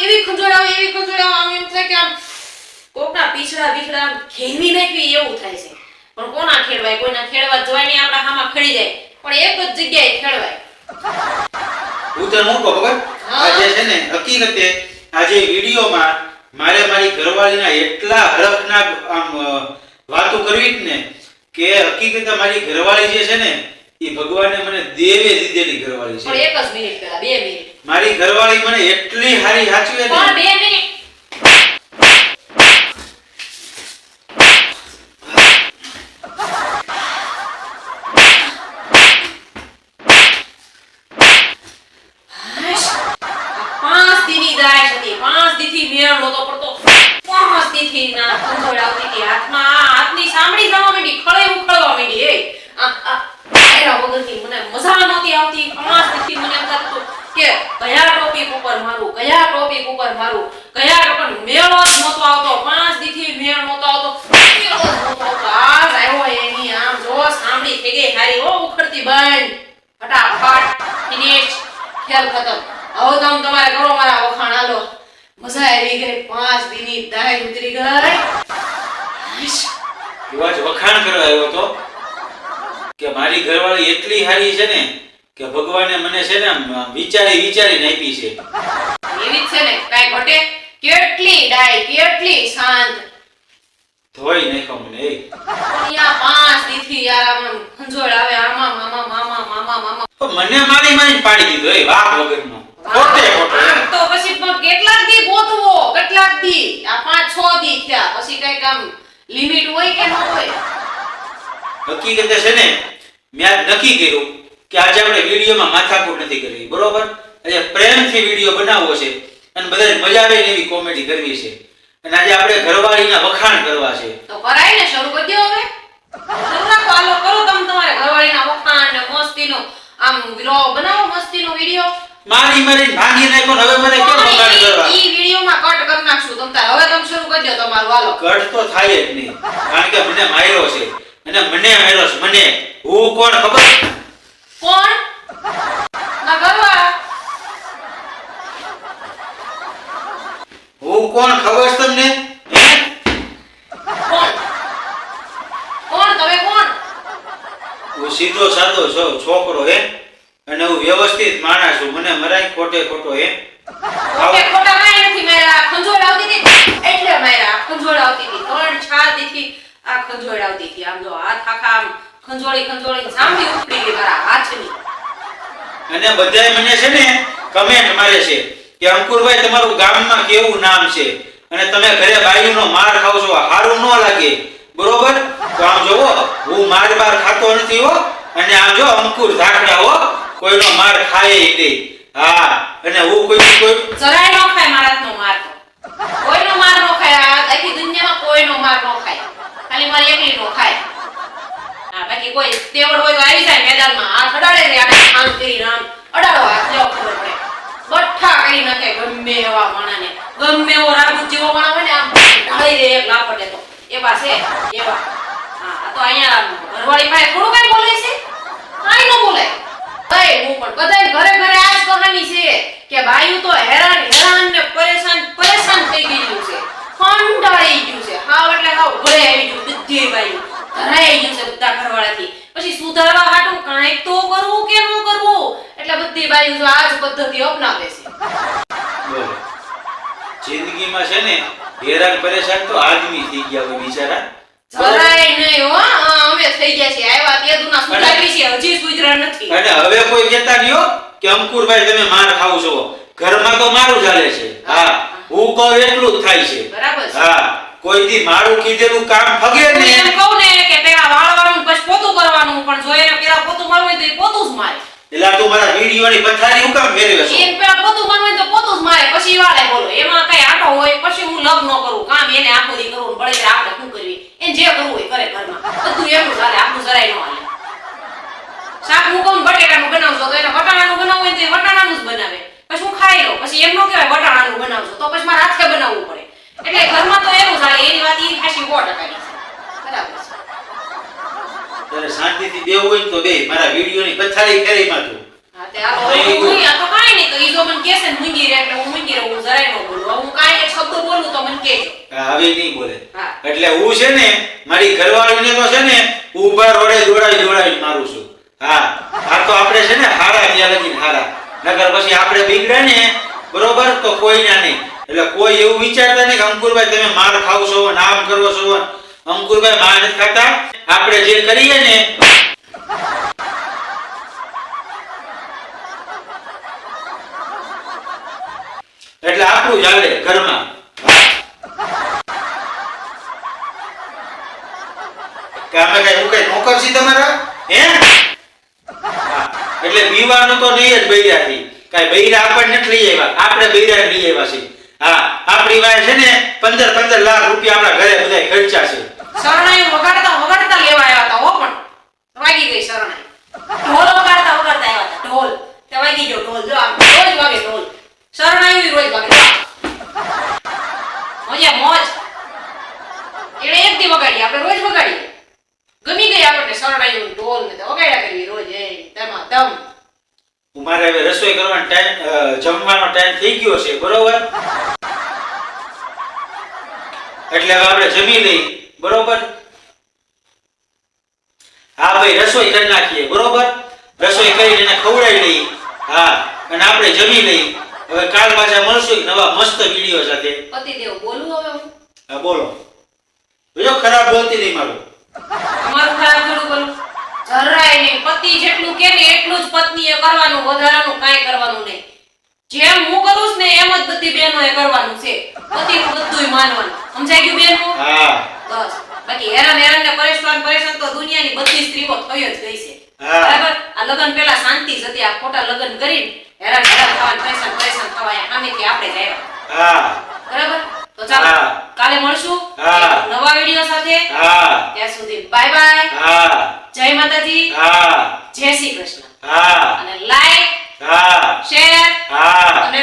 એવી ખંજોડાવ આમ એમ થાય કે આમ કોકના પીછડા બીછડા ખેવી નાખવી એવું થાય છે. પણ કોના ખેડવાય, કોઈના ખેડવા જવાય નહીં, આપણા હામાં ખડી જાય. પણ એક જ જગ્યાએ ખેડવાય. હું તને શું કહું ખબર? આજે છે ને હકીકતે આજે વિડીયોમાં મારે મારી ઘરવાળીના એટલા હરખના આમ વાતો કરવી જ ને કે હકીકતે મારી ઘરવાળી જે છે ને એ ભગવાને મને દેવે દીધેલી ઘરવાળી છે. પણ એક જ મિનિટ પહેલા 2 મિનિટ મારી ઘરવાળી મને એટલી હારી સાચવે ને. પણ 2 મિનિટ મેળ નતો પડતો. 5 દીથી ના ખંજોડાવતી હતી હાથમાં. હાથની સાંભળી જવા માંડી, ખળે ઉખળવા માંડી. એ આ આયરા વગરની મને મજા નહોતી આવતી. 5 દીથી મને એમ થતું કે કયા ટોપિક ઉપર મારું, કયા ટોપિક ઉપર મારું, કયા પણ મેળો જ નહોતો આવતો. 5 દીથી મેળ નહોતો આવતો. આજ આવ્યો એની આમ જો સાંભળી થઈ ગઈ હારી. ઓ ઉખડતી બંધ, ફટાફટ ફિનિશ, ખેલ ખતમ. હવે તમે તમારે કરો મારા વખાણ હાલો. મજા આવી ગઈ. 5 દીની દાય ઉતરી ગઈ. એવા જ વખાણ કરવા આવ્યો તો કે મારી ઘરવાળી એટલી હારી છે ને કે ભગવાને મને છે ને વિચારી આપી છે. એવી જ છે ને, કાઈ ઘટે. કેટલી ડાય, કેટલી શાંત. ધોઈ નાખો મને. અહીંયા 5 દીથી યાર આમ ખંજોળ આવે. આમાં મામા મામા મામા મામા. મને મારી પાડી દીધો એ વાત વગરનો. ખોટે ખોટો. તો પછી પણ કેટલાક દી ગોતવો, કેટલાક દી આ 5-6 દી થયા પછી કઈ કામ લિમિટ હોય કે ન હોય? હકીકતે છે ને મેં આજ નક્કી કર્યું કે આજે આપણે વિડીયોમાં માથાકૂટ નથી કરવી, બરોબર? આજે પ્રેમથી વિડીયો બનાવવો છે અને બધાને મજા આવે એવી કોમેડી કરવી છે. અને આજે આપણે ઘરવાળીના વખાણ કરવા છે. તો કરાય ને, શરૂ કરી દો હવે. શરૂ રાખો, હાલો કરો તમે તમારે ઘરવાળીના વખાણ ને મસ્તીનો આમ વ્લોગ બનાવો, મસ્તીનો વિડીયો. મારી ભાંગી નાખો ને હવે મને કેમ વખાણ કરવા? ઈ વિડીયોમાં કટ કરી નાખશું તમ તાર. હવે તમે શરૂ કરી દો તમારું, હાલો. કટ તો થાય જ નહીં, કારણ કે મને માર્યો છે અને મને માર્યો છે. મને હું કોણ ખબર? કોણ? ના ઘરવાળા. હું કોણ ખબર છે તમને? કોણ? કોણ તમે કોણ? હું સીધો સાદો છોકરો હે અને હું વ્યવસ્થિત માણસ છું. મને મરાય ખોટે ખોટો હે. ઓકે, ખોટા કાઈ નથી માર્યા. ખંજોળ આવતી હતી એટલે માર્યા. ખંજોળ આવતી હતી 3-4 દીથી આ ખંજોળ આવતી હતી. આમ જો હાથ આખા આમ ખંજોળી સાંભળી ઉખડી ગઈ મારા હાથની. અને બધાય મને છે ને કમેન્ટ મારે છે કે અંકુરભાઈ તમારું ગામમાં કેવું નામ છે અને તમે ઘરે બાયુનો માર ખાવ છો, હારું ન લાગે, બરોબર? તો આમ જોવો હું માર ખાતો નથી હો. અને આમ જો અંકુર ધાકડા હો, કોઈનો માર ખાય નહીં. હા, અને હું કોઈ જરાય નો ખાય મારાનો માર. તો કોઈનો માર નો ખાય. આખી દુનિયામાં કોઈનો માર નો ખાય, ખાલી મારી એકલીનો ખાય. હા, બાકી કોઈ તેવડ હોય તો આવી જાય મેદાનમાં, હાથ અડાડે ને આપણે આમ કરી આમ અડાડો હાથ, જો ખબર પડે. બઠ્ઠા કરી નાખે ગમે એવા માણાને. ગમે એવો રાગુ જેવો માણા હોય ને આમ ઢાળી દે એક લાપટે. તો એવા છે એવા. હા, આ તો અહીંયા ઘરવાળી પાસે થોડું કઈ બોલે છે? કાઈ ન બોલાય. કઈ હું પણ બધાય ઘરે ઘરે આ જ કહાની છે કે બાયુ તો હેરાન ને પરેશાન થઈ ગયું છે, કંટાળી ગયું છે. હાવ એટલે હાવ ઘરે આવી ગયું. બધી બાયુ ધરાઈ ગયું છે બધા ઘરવાળાથી. પછી સુધારવા હાટું કાંઈક તો કરવું કે ન કરવું, એટલે બધી બાયુ જો આ જ પદ્ધતિ અપનાવે છે. બોલો, જિંદગીમાં છે ને હેરાન પરેશાન તો આદમી થઈ ગયા હોય બિચારા. જરાય નહીં હો. અમે થઈ ગયા છે આવ્યા તે દુના સુધારી છે, હજી સુધરા નથી. અને હવે કોઈ કહેતા નહીં હો કે અંકુરભાઈ તમે માર ખાવ છો. ઘરમાં તો મારું ચાલે છે. હા, હું કહું એટલું જ થાય છે. બરાબર છે. હા, કોઈ દી મારું કીધેલું કામ ફગે ને. એમ કહું ને કે પેલા વાળવાનું પછી પોતું કરવાનું, પણ જો એને પેલા પોતું મારવું હોય તો એ પોતું જ મારે. એલા તું મારા વિડીયોની પથારી હું કામ ફેરવે છે? એને પેલા પોતું મારવું હોય તો પોતું જ મારે, પછી વાળે. બોલો, એમાં કઈ આટો હોય પછી હું લગ્ન કરું કામ એને આખો દી કરવું પડે. આપણે શું કરવી? એને જે કરવું હોય કરે ઘરમાં. બધું એવું ચાલે, આપણું જરાય ન હાલે. શાક હું કહું બટેટાનું બનાવજો તો એને વટાણાનું બનાવવું હોય તો એ વટાણાનું જ બનાવે. પછી હું ખાઈ લઉં. પછી એમ ન કહેવાય વટાણાનું બનાવજો, તો પછી મારે હાથે બનાવવું પડે. એટલે ઘરમાં તો એવું ચાલે. એની વાત ઈ ખાસી 100% છે. બરાબર છે. તારે શાંતિથી બેવું હોય ને તો બે. મારા વિડીયોની પથારી ફેરીમાં તું. હા, તે આ તો કાઈ નહીં. તો ઈ જો મને કહેશે ને મૂંગી રહે એટલે હું મૂંગી રહું, હું જરાય ન બોલું. હવે હું કાંઈ એક શબ્દ બોલું તો મને કહેજો. હવે નહીં બોલે. હા. એટલે હું છે ને મારી ઘરવાળીને તો છે ને ઊભા રોડે દોડાઈ મારું છું. હા આ તો આપણે છે ને હારા ત્યાં લગીને હારા, નકર પછી આપણે બિગડે ને બરોબર તો કોઈ ના નહીં. એટલે કોઈ એવું વિચારતા નહીં કે અંકુરભાઈ તમે માર ખાવ છો ને આમ કરો છો. અંકુરભાઈ માર નથી ખાતા. આપણે જે કરીએ ને એટલે આપણું ચાલે ઘરમાં. કે અમે કઈ હું કઈ નોકર છી તમારા હે? હા, એટલે પીવાનું તો નહીં જ બૈરાથી. કાઈ બૈરા આપણને નથી લઈ આવ્યા, આપણે બૈરા લઈ આવ્યા છે. હા આપણી વાય છે ને 15 લાખ રૂપિયા આપણા ઘરે બધાય ખર્ચા છે. શરણાઈ વગાડતા લેવા આવ્યા હતા હો, પણ વાગી ગઈ શરણાઈ. ઢોલ વગાડતા આવ્યા હતા, ઢોલ તે વાગી ગયો ઢોલ. જો આમ રોજ વાગે ઢોલ, શરણાઈ રોજ વાગે. મોજ એણે એક દી વગાડી, આપણે રોજ વગાડીએ. ગમી ગઈ આપણને શરણાઈ ઢોલ ને વગાડ્યા કરવી રોજ. એ તેમાં દમ. મારે હવે રસોઈ કરવાનો ટાઈમ, જમવાનો ટાઈમ થઈ ગયો છે બરોબર. એટલે હવે આપણે જમી લઈ બરોબર. હા ભાઈ રસોઈ કરી નાખીએ બરોબર. રસોઈ કરીને એને ખવડાવી લઈ. હા અને આપણે જમી લઈ. હવે કાલ પાછા મળશું એક નવા મસ્ત વિડિયો સાથે. પતિદેવ બોલું હવે હું? હા બોલો. બીજો ખરાબ બોલતી નહીં મારું. અમારું ખરાબ થોડું બોલું? જરાય નહીં. પતિ જેટલું કે ને એટલું જ પત્નીએ કરવાનું, વધારાનું કાંઈ કરવાનું નહીં. જેમ હું કરું છું ને એમ જ બધી બહેનોએ કરવાનું છે. પતિનું બધુંય માનવાનું. સમજાઈ ગયું બેનો? હા બસ. બાકી હેરાન ને પરેશાન તો દુનિયાની બધી સ્ત્રીઓ થઈ જ ગઈ છે. હા. બરાબર? આ લગ્ન પહેલા શાંતિ જ હતી. આ ખોટા લગ્ન કરીને હેરાન થવાનું, પરેશાન થવાય સામેથી આપણે જ આવ્યા. હા બરાબર? તો ચાલો હા. કાલે મળશું હા. એક નવા વિડિયો સાથે. હા ત્યાં સુધી બાય બાય. હા જય માતાજી. હા જય શ્રી કૃષ્ણ. હા અને લાઈક, હા શેર હા અને